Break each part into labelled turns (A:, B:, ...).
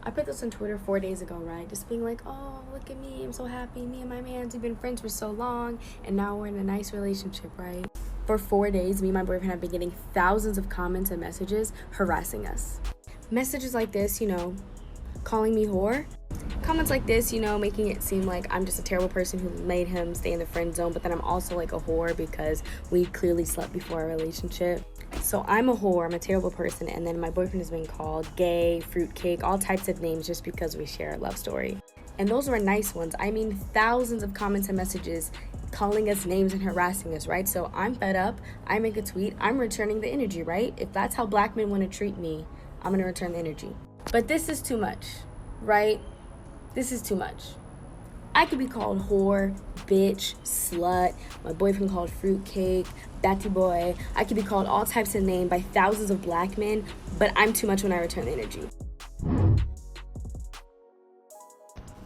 A: I put this on Twitter 4 days ago, right? Just being like, oh, look at me, I'm so happy. Me and my man, we've been friends for so long, and now we're in a nice relationship, right? For 4 days, me and my boyfriend have been getting thousands of comments and messages harassing us. Messages like this, calling me whore. Comments like this, making it seem like I'm just a terrible person who made him stay in the friend zone, but then I'm also like a whore because we clearly slept before our relationship. So I'm a whore, I'm a terrible person, and then my boyfriend has been called gay, fruitcake, all types of names just because we share a love story. And those were nice ones. I mean, thousands of comments and messages calling us names and harassing us, right? So I'm fed up, I make a tweet, I'm returning the energy, right? If that's how black men want to treat me, I'm gonna return the energy. But this is too much, right? This is too much. I could be called whore, bitch, slut, my boyfriend called fruitcake, batty boy. I could be called all types of names by thousands of black men, but I'm too much when I return the energy.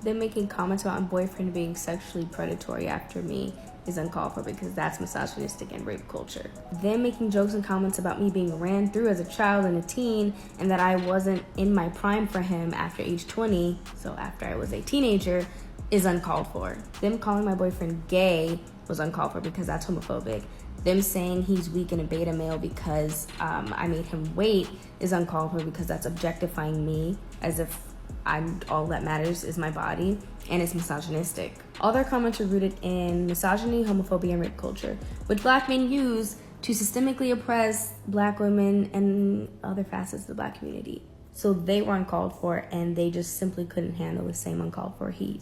A: Them making comments about my boyfriend being sexually predatory after me is uncalled for because that's misogynistic and rape culture. Them making jokes and comments about me being ran through as a child and a teen and that I wasn't in my prime for him after age 20, so after I was a teenager, is uncalled for. Them calling my boyfriend gay was uncalled for because that's homophobic. Them saying he's weak and a beta male because I made him wait is uncalled for because that's objectifying me as if all that matters is my body, and it's misogynistic. All their comments are rooted in misogyny, homophobia, and rape culture, which black men use to systemically oppress black women and other facets of the black community. So they were uncalled for, and they just simply couldn't handle the same uncalled for heat.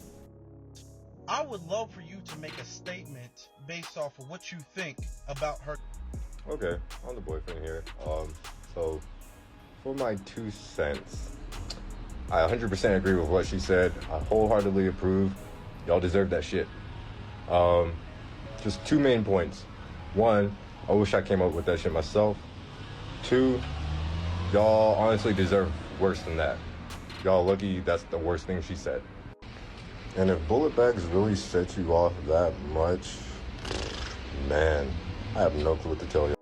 B: I would love for you to make a statement based off of what you think about her.
C: Okay, I'm the boyfriend here. So for my 2 cents, I 100% agree with what she said. I wholeheartedly approve. Y'all deserve that shit. Just 2 main points. 1, I wish I came up with that shit myself. 2, y'all honestly deserve worse than that. Y'all lucky that's the worst thing she said.
D: And if bullet bags really set you off that much, man, I have no clue what to tell you.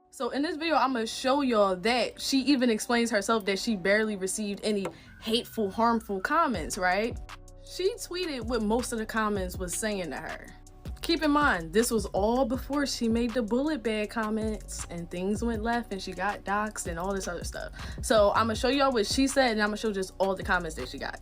E: So in this video, I'm gonna show y'all that she even explains herself that she barely received any hateful, harmful comments, right? She tweeted what most of the comments was saying to her. Keep in mind, this was all before she made the bullet bag comments and things went left and she got doxxed and all this other stuff. So I'm gonna show y'all what she said and I'm gonna show just all the comments that she got.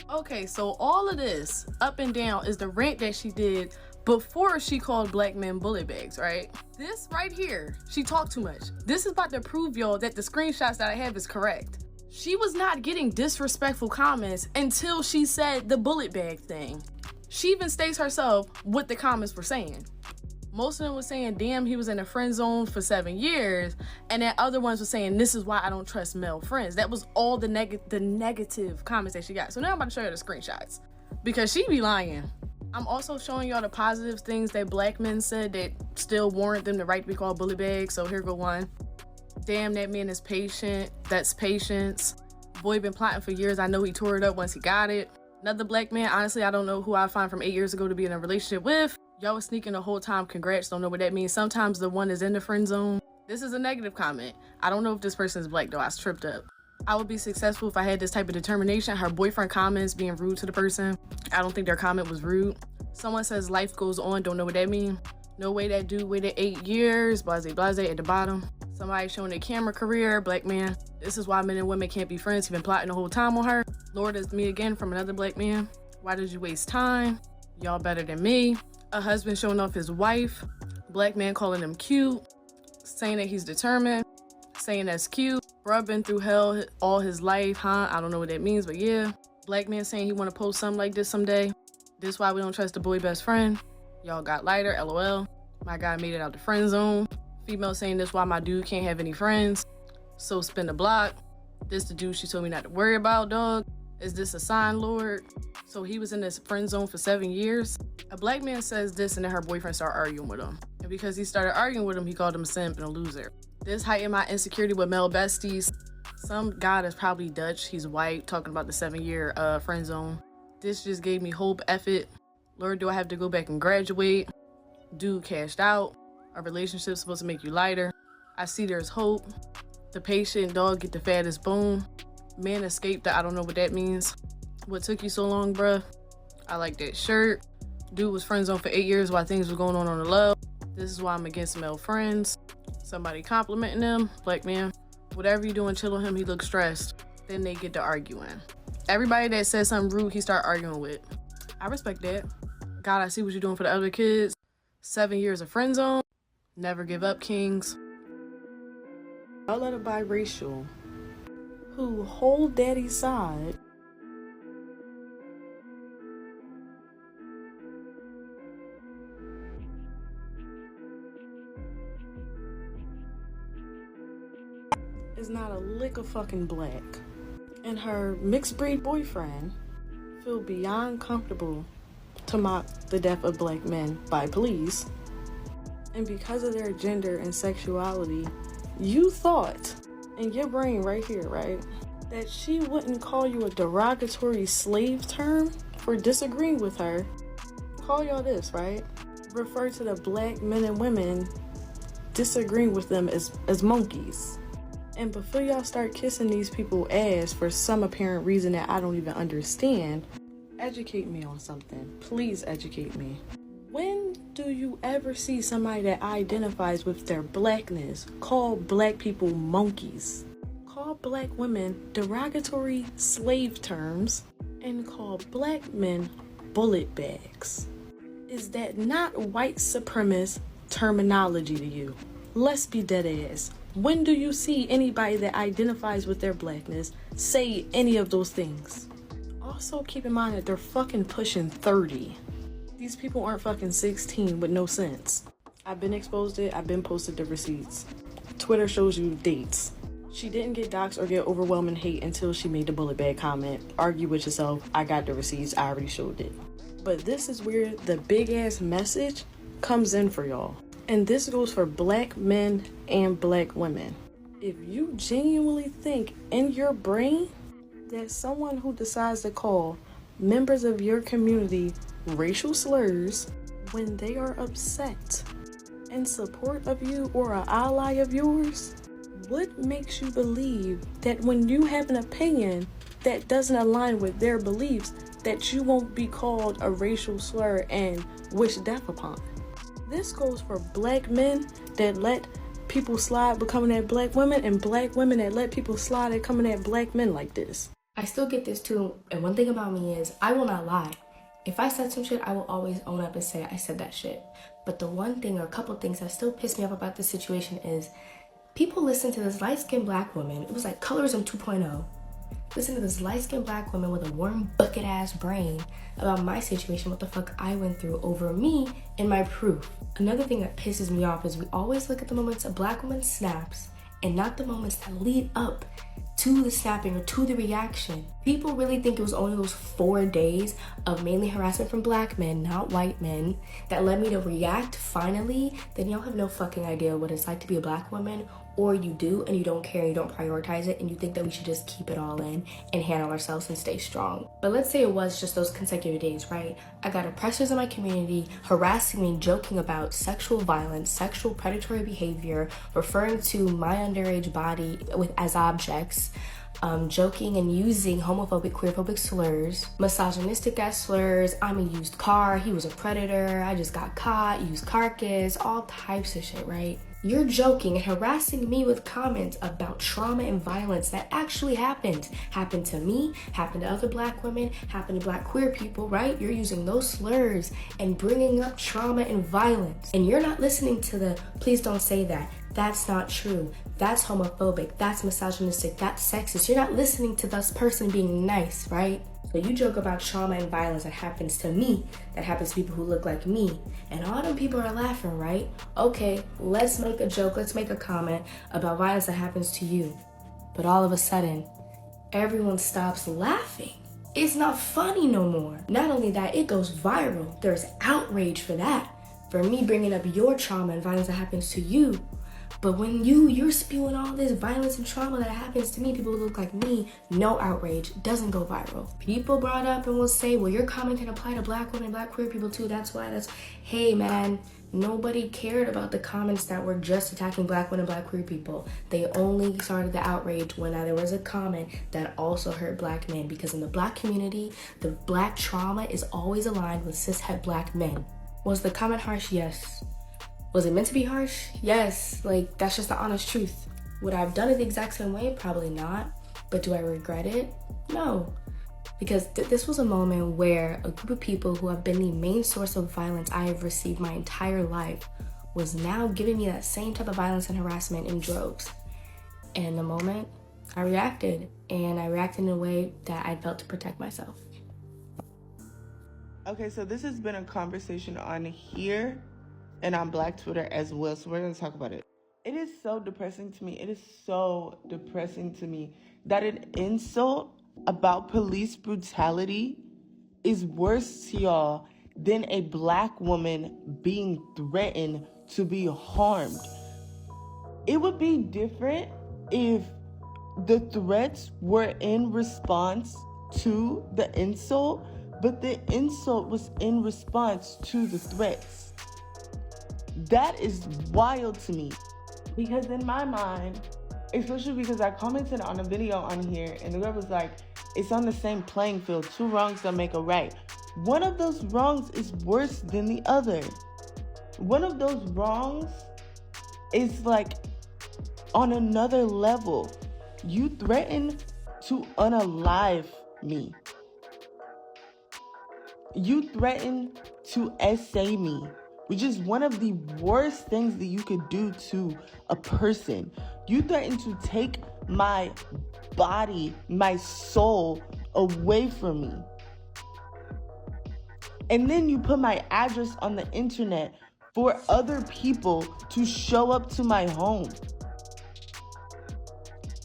E: Okay, so all of this up and down is the rant that she did before she called black men bullet bags, right? This right here, she talked too much. This is about to prove y'all that the screenshots that I have is correct. She was not getting disrespectful comments until she said the bullet bag thing. She even states herself what the comments were saying. Most of them were saying, damn, he was in a friend zone for 7 years. And then other ones were saying, this is why I don't trust male friends. That was all the negative comments that she got. So now I'm about to show you the screenshots because she be lying. I'm also showing y'all the positive things that black men said that still warrant them the right to be called bully bags. So here go one. Damn, that man is patient. That's patience. Boy been plotting for years. I know he tore it up once he got it. Another black man, honestly, I don't know who I find from 8 years ago to be in a relationship with. Y'all was sneaking the whole time. Congrats, don't know what that means. Sometimes the one is in the friend zone. This is a negative comment. I don't know if this person is black though, I tripped up. I would be successful if I had this type of determination. Her boyfriend comments being rude to the person. I don't think their comment was rude. Someone says life goes on, don't know what that means. No way that dude waited 8 years, blase blase at the bottom. Somebody showing their camera career, black man. This is why men and women can't be friends. He been plotting the whole time on her. Lord, it's me again from another black man. Why did you waste time? Y'all better than me. A husband showing off his wife. Black man calling him cute. Saying that he's determined. Saying that's cute. Bruh been through hell all his life, huh? I don't know what that means, but yeah. Black man saying he want to post something like this someday. This why we don't trust the boy best friend. Y'all got lighter, LOL. My guy made it out the friend zone. Female saying this why my dude can't have any friends. So spin the block. This the dude she told me not to worry about, dog. Is this a sign, Lord? So he was in this friend zone for 7 years. A black man says this and then her boyfriend started arguing with him. And because he started arguing with him, he called him a simp and a loser. This heightened my insecurity with male besties. Some guy that's probably Dutch, he's white, talking about the 7-year friend zone. This just gave me hope. Effort. Lord, do I have to go back and graduate? Dude cashed out. Our relationship's supposed to make you lighter. I see there's hope. The patient dog get the fattest bone. Man escaped. I don't know what that means. What took you so long, bruh? I like that shirt. Dude was friend zone for 8 years while things were going on the low. This is why I'm against male friends. Somebody complimenting them. Black man. Whatever you doing, chill on him. He looks stressed. Then they get to arguing. Everybody that says something rude, he start arguing with. I respect that. God, I see what you're doing for the other kids. 7 years of friend zone. Never give up, kings. I'll let a biracial who hold daddy's side is not a lick of fucking black, and her mixed breed boyfriend feel beyond comfortable to mock the death of black men by police, and because of their gender and sexuality, you thought in your brain right here, right, that she wouldn't call you a derogatory slave term for disagreeing with her. Call y'all this, right? Refer to the black men and women disagreeing with them as monkeys. And before y'all start kissing these people ass for some apparent reason that I don't even understand, educate me on something. Please educate me. When do you ever see somebody that identifies with their blackness call black people monkeys, call black women derogatory slave terms, and call black men bullet bags? Is that not white supremacist terminology to you? Let's be dead ass. When do you see anybody that identifies with their blackness say any of those things? Also keep in mind that they're fucking pushing 30. These people aren't fucking 16 with no sense. I've been exposed to it. I've been posted the receipts. Twitter shows you dates. She didn't get doxxed or get overwhelming hate until she made the bullet bag comment. Argue with yourself. I got the receipts. I already showed it. But this is where the big ass message comes in for y'all. And this goes for black men and black women. If you genuinely think in your brain that someone who decides to call members of your community racial slurs when they are upset in support of you or an ally of yours, what makes you believe that when you have an opinion that doesn't align with their beliefs, that you won't be called a racial slur and wished death upon? This goes for black men that let people slide becoming at black women, and black women that let people slide at coming at black men like this.
A: I still get this too, and one thing about me is I will not lie. If I said some shit, I will always own up and say I said that shit. But the one thing or a couple things that still piss me off about this situation is people listen to this light-skinned black woman. It was like colorism 2.0. Listen to this light-skinned black woman with a warm bucket-ass brain about my situation, what the fuck I went through over me and my proof. Another thing that pisses me off is we always look at the moments a black woman snaps and not the moments that lead up to the snapping or to the reaction. People really think it was only those 4 days of mainly harassment from black men, not white men, that led me to react finally. Then y'all have no fucking idea what it's like to be a black woman, or you do and you don't care and you don't prioritize it and you think that we should just keep it all in and handle ourselves and stay strong. But let's say it was just those consecutive days, right? I got oppressors in my community harassing me, joking about sexual violence, sexual predatory behavior, referring to my underage body as objects, joking and using homophobic, queerphobic slurs, misogynistic ass slurs. I'm a used car, he was a predator, I just got caught, used carcass, all types of shit, right? You're joking and harassing me with comments about trauma and violence that actually happened. Happened to me, happened to other black women, happened to black queer people, right? You're using those slurs and bringing up trauma and violence. And you're not listening to the, please don't say that. That's not true. That's homophobic. That's misogynistic. That's sexist. You're not listening to this person being nice, right? So you joke about trauma and violence that happens to me, that happens to people who look like me, and all them people are laughing, right? Okay, let's make a joke, let's make a comment about violence that happens to you. But all of a sudden, everyone stops laughing. It's not funny no more. Not only that, it goes viral. There's outrage for that. For me bringing up your trauma and violence that happens to you. But when you're spewing all this violence and trauma that happens to me, people who look like me, no outrage, doesn't go viral. People brought up and will say, well, your comment can apply to black women, black queer people too, hey man, nobody cared about the comments that were just attacking black women, black queer people. They only started the outrage when there was a comment that also hurt black men, because in the black community, the black trauma is always aligned with cishet black men. Was the comment harsh? Yes. Was it meant to be harsh? Yes. Like, that's just the honest truth. Would I have done it the exact same way? Probably not. But do I regret it? No. Because this was a moment where a group of people who have been the main source of violence I have received my entire life was now giving me that same type of violence and harassment in droves. And in the moment, I reacted. And I reacted in a way that I felt to protect myself.
F: Okay, so this has been a conversation on here and on Black Twitter as well, so we're going to talk about it. It is so depressing to me. It is so depressing to me that an insult about police brutality is worse to y'all than a black woman being threatened to be harmed. It would be different if the threats were in response to the insult, but the insult was in response to the threats. That is wild to me, because in my mind, especially because I commented on a video on here and the girl was like, it's on the same playing field. 2 wrongs don't make a right. One of those wrongs is worse than the other. One of those wrongs is like on another level. You threaten to unalive me. You threaten to essay me, which is one of the worst things that you could do to a person. You threaten to take my body, my soul away from me. And then you put my address on the internet for other people to show up to my home.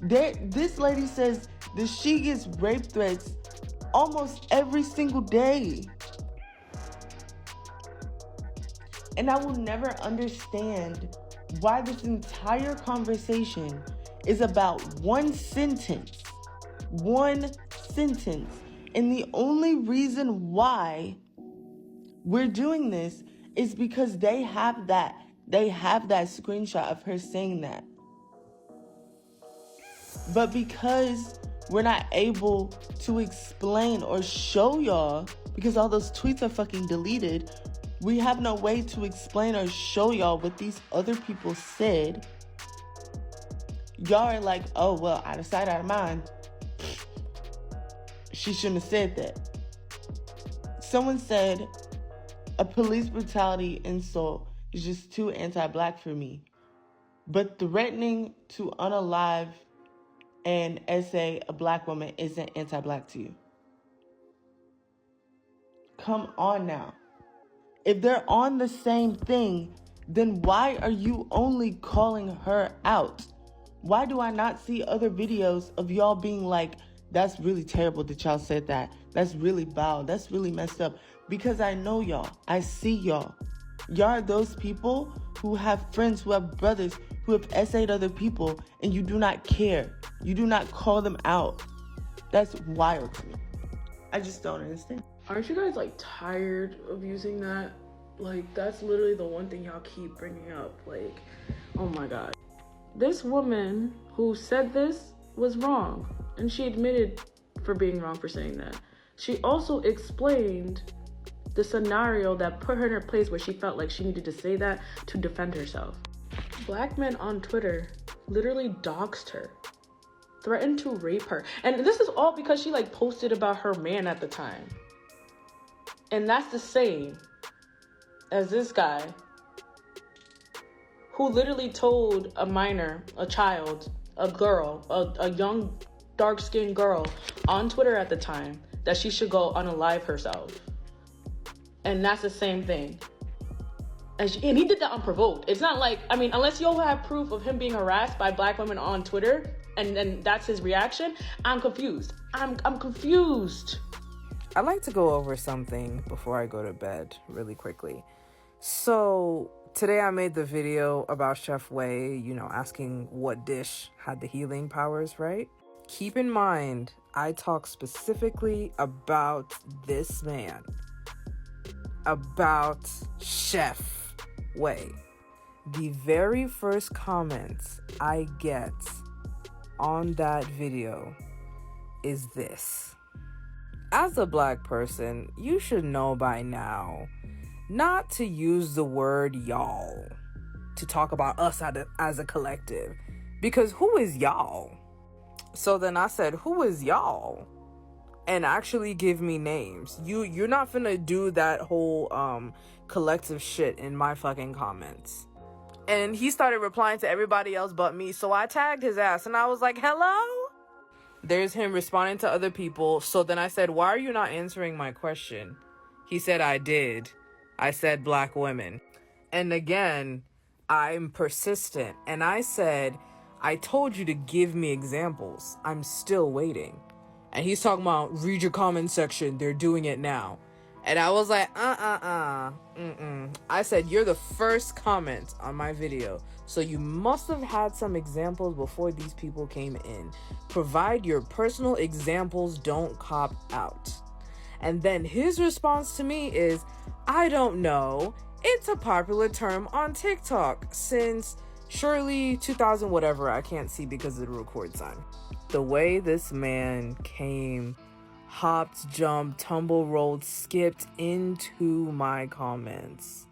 F: This lady says that she gets rape threats almost every single day. And I will never understand why this entire conversation is about one sentence. One sentence. And the only reason why we're doing this is because they have that screenshot of her saying that. But because we're not able to explain or show y'all, because all those tweets are fucking deleted, we have no way to explain or show y'all what these other people said. Y'all are like, oh, well, out of sight, out of mind. She shouldn't have said that. Someone said, a police brutality insult is just too anti-black for me. But threatening to unalive and essay a black woman isn't anti-black to you. Come on now. If they're on the same thing, then why are you only calling her out? Why do I not see other videos of y'all being like, that's really terrible that y'all said that. That's really foul. That's really messed up. Because I know y'all. I see y'all. Y'all are those people who have friends, who have brothers, who have essayed other people, and you do not care. You do not call them out. That's wild to me. I just don't understand.
E: Aren't you guys like tired of using that? Like, that's literally the one thing y'all keep bringing up. Like, oh my God. This woman who said this was wrong, and she admitted for being wrong for saying that. She also explained the scenario that put her in her place where she felt like she needed to say that to defend herself. Black men on Twitter literally doxed her, threatened to rape her. And this is all because she like posted about her man at the time. And that's the same as this guy who literally told a minor, a child, a girl, a young dark-skinned girl on Twitter at the time that she should go unalive herself. And that's the same thing. And he did that unprovoked. It's not like, I mean, unless you have proof of him being harassed by black women on Twitter, and that's his reaction, I'm confused. I'm confused.
G: I'd like to go over something before I go to bed really quickly. So Today I made the video about Chef Wei, asking what dish had the healing powers, right? Keep in mind, I talk specifically about this man, about Chef Wei. The very first comments I get on that video is this. As a Black person, you should know by now not to use the word y'all to talk about us as a collective, because who is y'all? So then I said, who is y'all? And actually give me names. You're not finna do that whole collective shit in my fucking comments. And he started replying to everybody else but me, so I tagged his ass and I was like, hello? There's him responding to other people. So then I said, why are you not answering my question? He said, I did. I said Black women. And again, I'm persistent. And I said, I told you to give me examples. I'm still waiting. And he's talking about, read your comment section. They're doing it now. And I was like, I said, you're the first comment on my video. So you must have had some examples before these people came in. Provide your personal examples, don't cop out. And then his response to me is, I don't know. It's a popular term on TikTok since surely 2000 whatever. I can't see because of the record sign. The way this man came, hopped, jumped, tumble rolled, skipped into my comments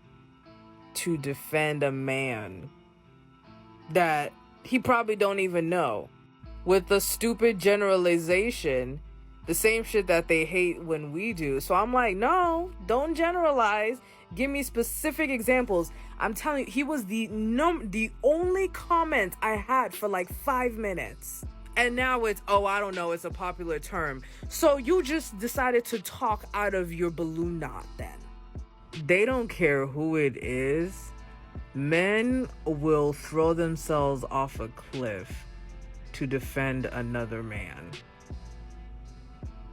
G: to defend a man that he probably don't even know, with the stupid generalization, the same shit that they hate when we do. So I'm like, no, don't generalize. Give me specific examples. I'm telling you, he was the only comment I had for like 5 minutes. And now it's, oh, I don't know, it's a popular term. So you just decided to talk out of your balloon knot then. They don't care who it is. Men will throw themselves off a cliff to defend another man.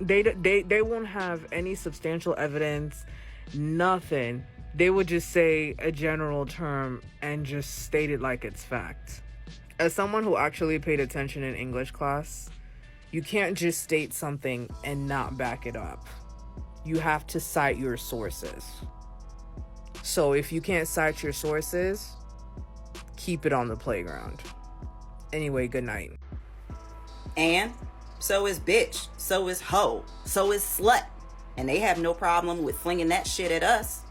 G: They won't have any substantial evidence, nothing. They would just say a general term and just state it like it's fact. As someone who actually paid attention in English class, you can't just state something and not back it up. You have to cite your sources. So if you can't cite your sources, keep it on the playground. Anyway, good night.
H: And so is bitch, so is hoe, so is slut. And they have no problem with flinging that shit at us.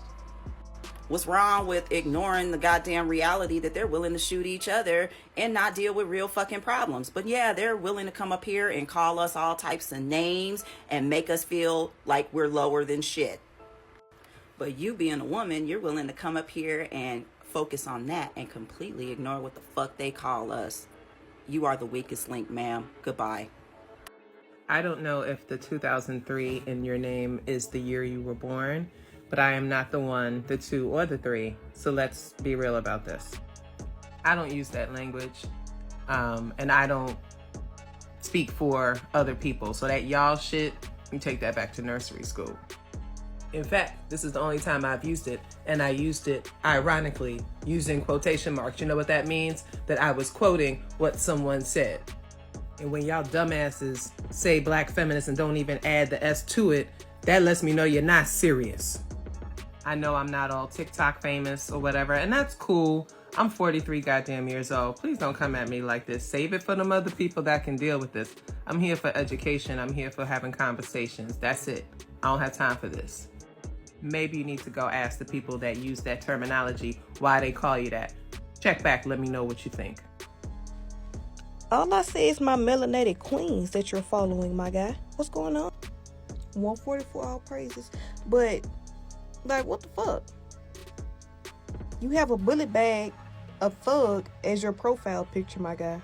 H: What's wrong with ignoring the goddamn reality that they're willing to shoot each other and not deal with real fucking problems? But yeah, they're willing to come up here and call us all types of names and make us feel like we're lower than shit. But you being a woman, you're willing to come up here and focus on that and completely ignore what the fuck they call us. You are the weakest link, ma'am. Goodbye.
I: I don't know if the 2003 in your name is the year you were born, but I am not the 1, the 2, or the 3. So let's be real about this. I don't use that language, and I don't speak for other people. So that y'all shit, you take that back to nursery school. In fact, this is the only time I've used it, and I used it, ironically, using quotation marks. You know what that means? That I was quoting what someone said. And when y'all dumbasses say Black feminists and don't even add the S to it, that lets me know you're not serious. I know I'm not all TikTok famous or whatever, and that's cool. I'm 43 goddamn years old. Please don't come at me like this. Save it for them other people that can deal with this. I'm here for education. I'm here for having conversations. That's it. I don't have time for this. Maybe you need to go ask the people that use that terminology why they call you that. Check back. Let me know what you think.
J: All I say is my melanated queens that you're following, my guy. What's going on? 144 all praises. But, like, what the fuck? You have a bullet bag of thug as your profile picture, my guy.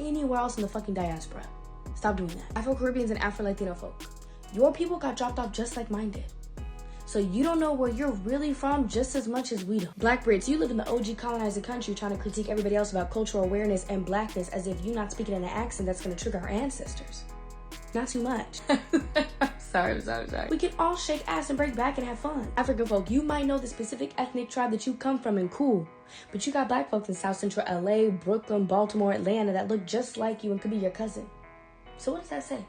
A: anywhere else in the fucking diaspora. Stop doing that. Afro-Caribbeans and Afro-Latino folk, your people got dropped off just like mine did. So you don't know where you're really from just as much as we do. Black Brits, you live in the OG colonizing country trying to critique everybody else about cultural awareness and blackness as if you're not speaking in an accent that's gonna trigger our ancestors. Not too much. I'm sorry. We can all shake ass and break back and have fun. African folk, you might know the specific ethnic tribe that you come from and cool, but you got black folks in South Central LA, Brooklyn, Baltimore, Atlanta that look just like you and could be your cousin. So what does that say?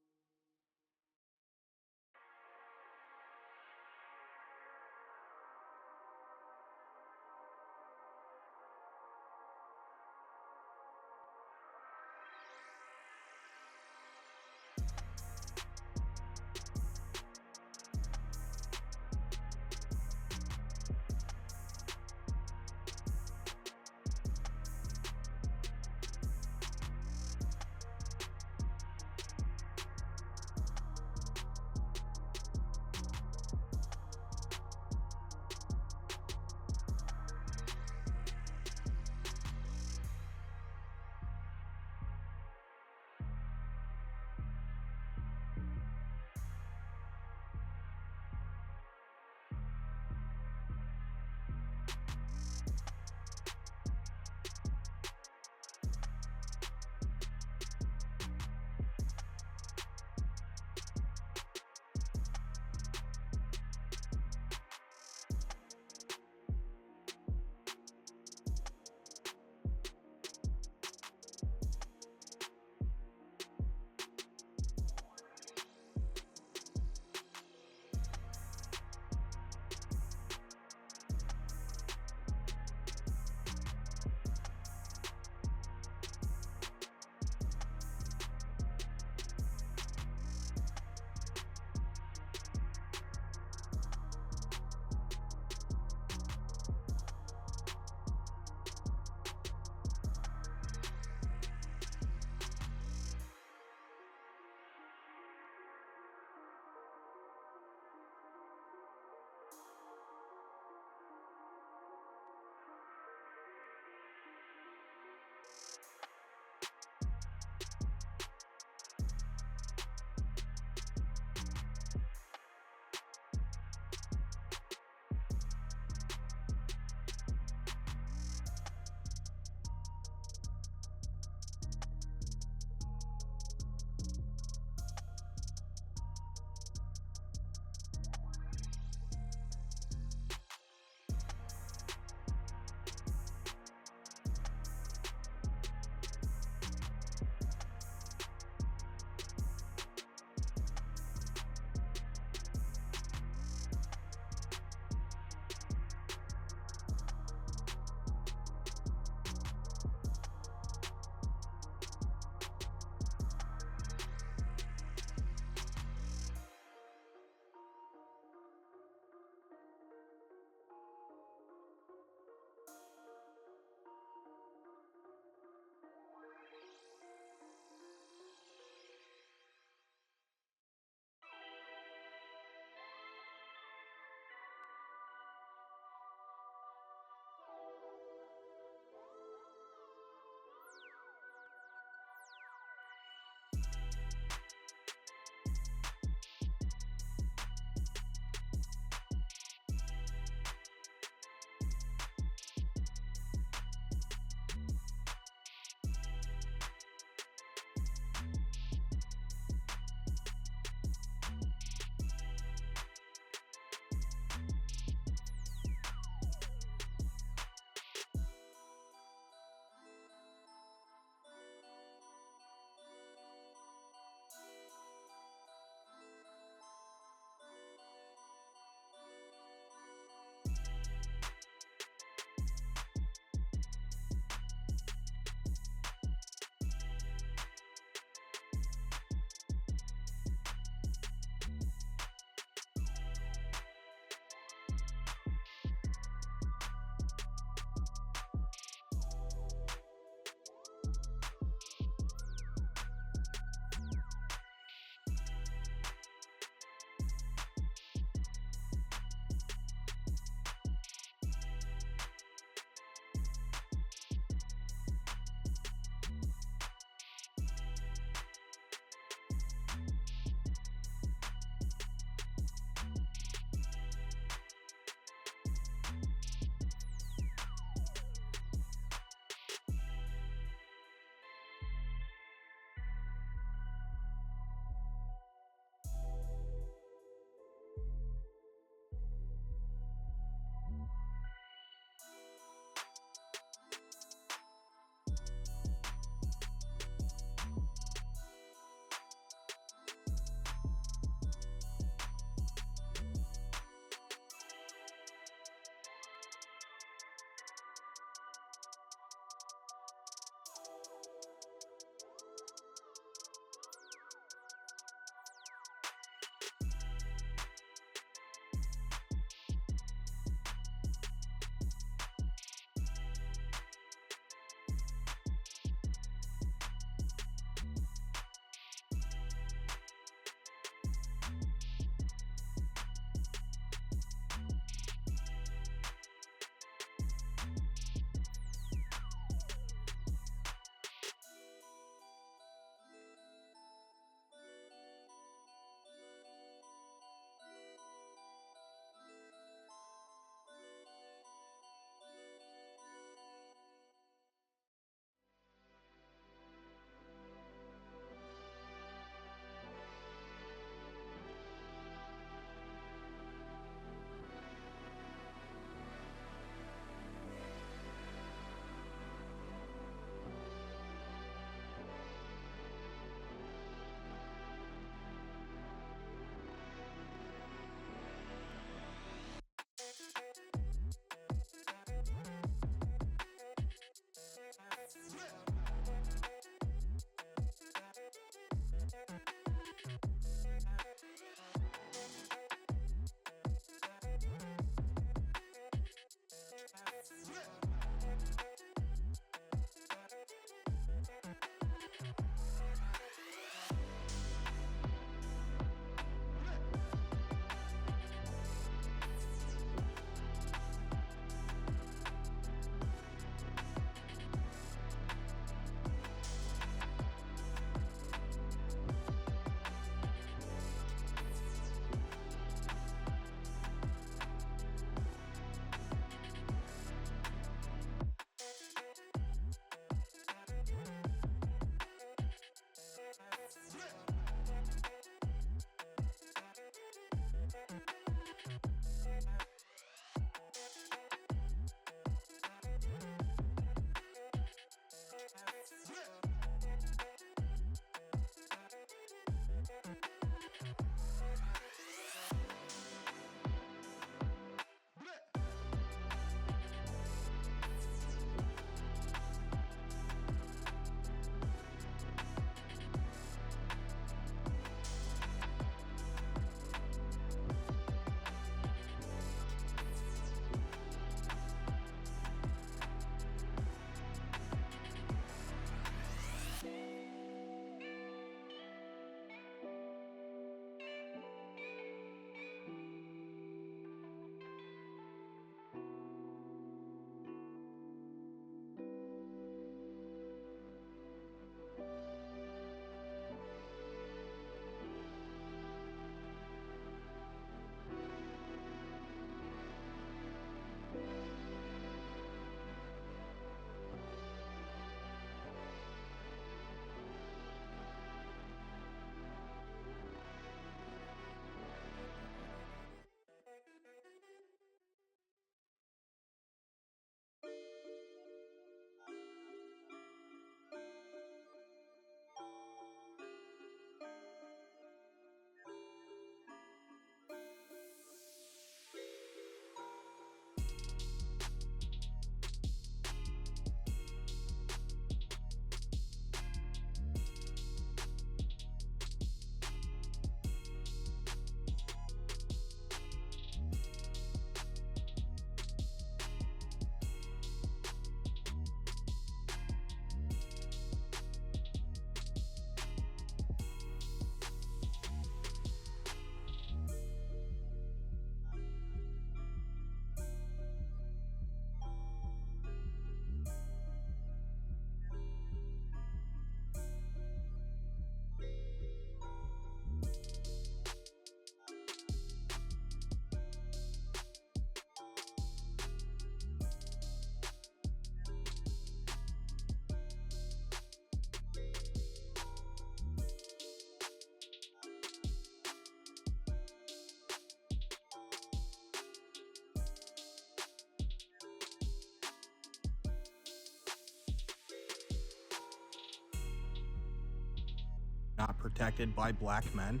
K: not protected by black men.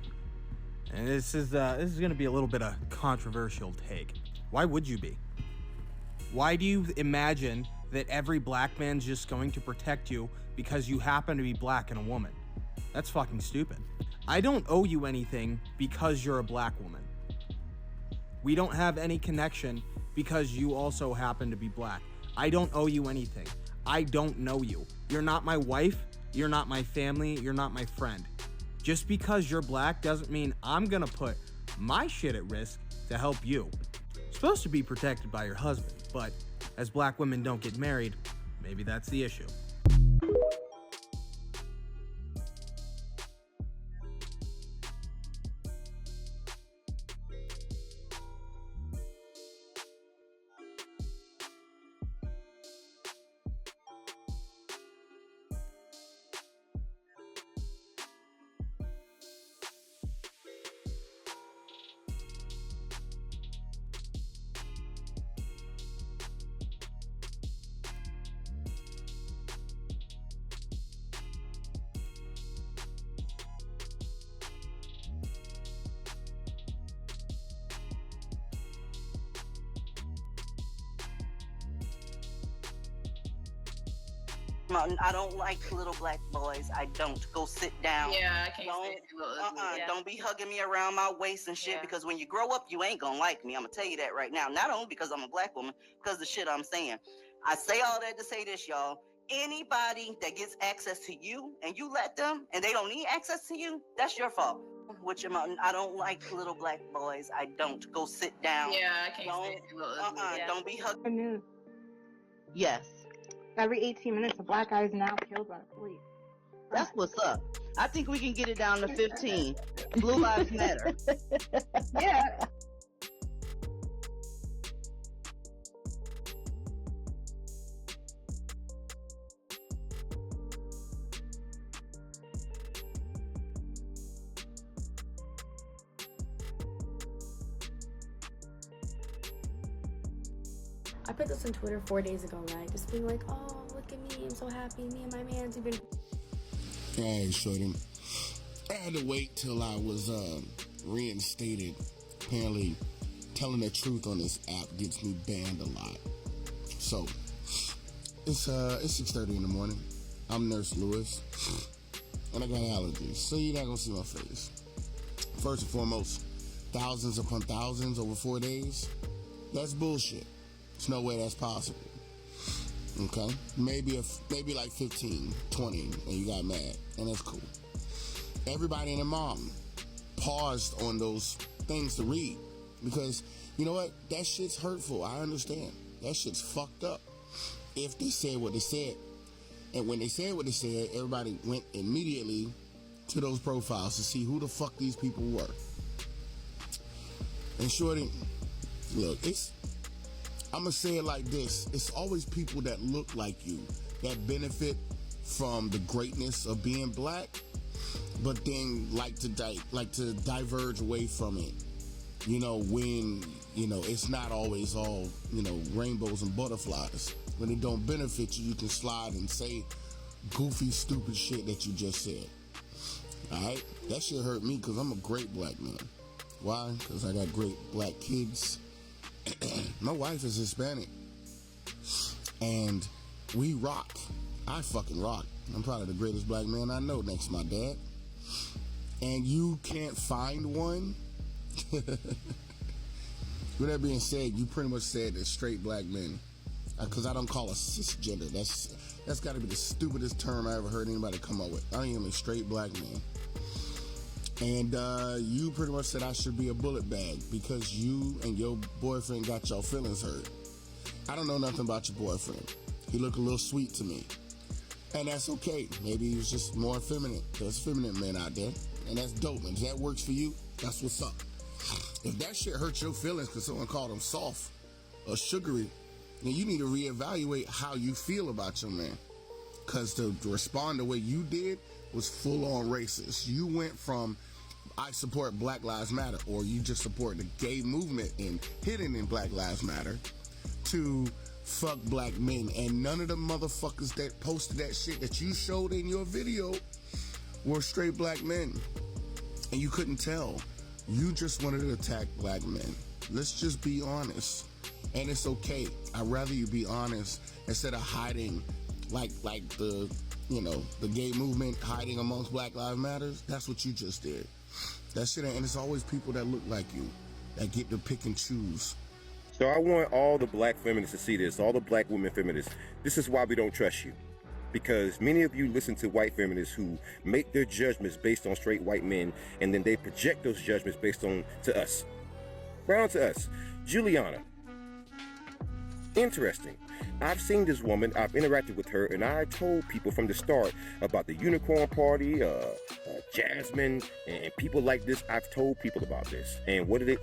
K: And this is going to be a little bit of a controversial take. Why would you be? Why do you imagine that every black man's just going to protect you because you happen to be black and a woman? That's fucking stupid. I don't owe you anything because you're a black woman. We don't have any connection because you also happen to be black. I don't owe you anything. I don't know you. You're not my wife. You're not my family. You're not my friend. Just because you're black doesn't mean I'm gonna put my shit at risk to help you. You're supposed to be protected by your husband, but as black women don't get married, maybe that's the issue.
H: I don't like little black boys. I don't. Go sit down.
L: Yeah, I can't stand little
H: Don't be hugging me around my waist and shit, because when you grow up, you ain't gonna like me. I'm gonna tell you that right now. Not only because I'm a black woman, because of the shit I'm saying. I say all that to say this, y'all. Anybody that gets access to you and you let them and they don't need access to you, that's your fault. I don't like little black boys. I don't. Go sit down.
L: Yeah, I can't stand little
H: Don't be hugging.
M: Yes. Every 18 minutes, a black guy is now killed by the police.
N: That's what's up. I think we can get it down to 15. Blue Lives Matter.
M: Yeah.
A: I put this on Twitter 4 days ago, right? Just being like, oh, look at me, I'm so happy. Me and my man's have been...
O: Hey, shorty. I had to wait till I was reinstated. Apparently, telling the truth on this app gets me banned a lot. So, it's 6:30 in the morning. I'm Nurse Lewis, and I got allergies, so you're not gonna see my face. First and foremost, thousands upon thousands over 4 days, that's bullshit. There's no way that's possible. Okay? Maybe like 15, 20, and you got mad, and that's cool. Everybody and their mom paused on those things to read, because you know what? That shit's hurtful. I understand. That shit's fucked up. If they said what they said, and when they said what they said, everybody went immediately to those profiles to see who the fuck these people were. And shorty, look, I'm gonna say it like this. It's always people that look like you that benefit from the greatness of being black, but then like to diverge away from it. You know, when, you know, it's not always all, you know, rainbows and butterflies. When it don't benefit you, you can slide and say goofy, stupid shit that you just said. Alright? That shit hurt me because I'm a great black man. Why? Because I got great black kids. My wife is Hispanic, and we rock. I fucking rock. I'm probably the greatest black man I know next to my dad. And you can't find one? With that being said, you pretty much said that straight black men, because I don't call us cisgender. That's got to be the stupidest term I ever heard anybody come up with. I am a straight black man. And you pretty much said I should be a bullet bag because you and your boyfriend got your feelings hurt. I don't know nothing about your boyfriend. He looked a little sweet to me. And that's okay. Maybe he was just more effeminate. There's feminine men out there. And that's dope. And if that works for you, that's what's up. If that shit hurts your feelings because someone called him soft or sugary, then you need to reevaluate how you feel about your man. Because to respond the way you did was full-on racist. You went from, I support Black Lives Matter, or you just support the gay movement and hidden in Black Lives Matter, to fuck black men. And none of the motherfuckers that posted that shit that you showed in your video were straight black men. And you couldn't tell. You just wanted to attack black men. Let's just be honest. And it's okay. I'd rather you be honest instead of hiding like the, you know, the gay movement hiding amongst Black Lives Matters. That's what you just did. That shit, and it's always people that look like you that get to pick and choose.
P: So I want all the black feminists to see this, all the black women feminists. This is why we don't trust you. Because many of you listen to white feminists who make their judgments based on straight white men, and then they project those judgments based on to us. Right on to us. Juliana. Interesting. I've seen this woman, I've interacted with her, and I told people from the start about the Unicorn Party, Jasmine, and people like this. I've told people about this. And what did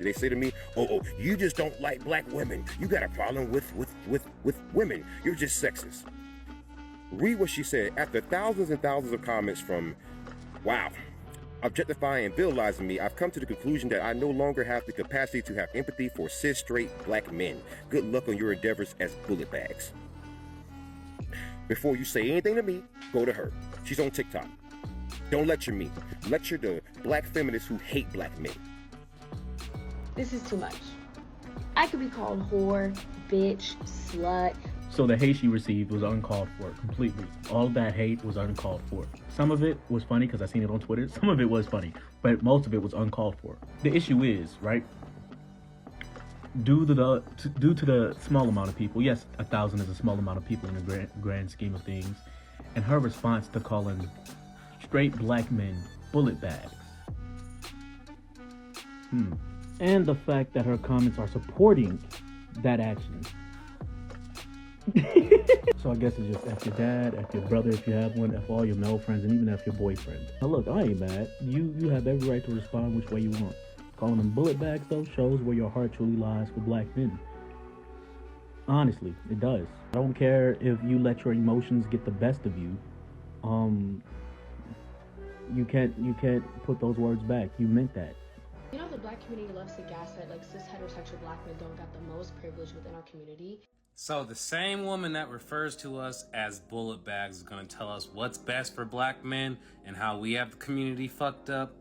P: they say to me? Oh, you just don't like black women. You got a problem with women. You're just sexist. Read what she said. After thousands and thousands of comments from, wow, objectifying and villainizing me, I've come to the conclusion that I no longer have the capacity to have empathy for cis, straight, black men. Good luck on your endeavors as bullet bags. Before you say anything to me, go to her. She's on TikTok. Don't lecture me. Lecture the black feminists who hate black men.
A: This is too much. I could be called whore, bitch, slut.
Q: So the hate she received was uncalled for completely. All of that hate was uncalled for. Some of it was funny because I seen it on Twitter. Some of it was funny, but most of it was uncalled for. The issue is, right, due to the small amount of people, yes, 1,000 is a small amount of people in the grand scheme of things, and her response to calling straight black men bullet bags. And the fact that her comments are supporting that action. So I guess it's just F your dad, F your brother if you have one, F all your male friends, and even F your boyfriend. Now look, I ain't mad. You have every right to respond which way you want. Calling them bullet bags though shows where your heart truly lies for black men. Honestly, it does. I don't care if you let your emotions get the best of you. You can't put those words back. You meant that.
A: You know, the black community loves to gaslight like cis heterosexual black men don't got the most privilege within our community.
R: So the same woman that refers to us as bullet bags is going to tell us what's best for black men and how we have the community fucked up.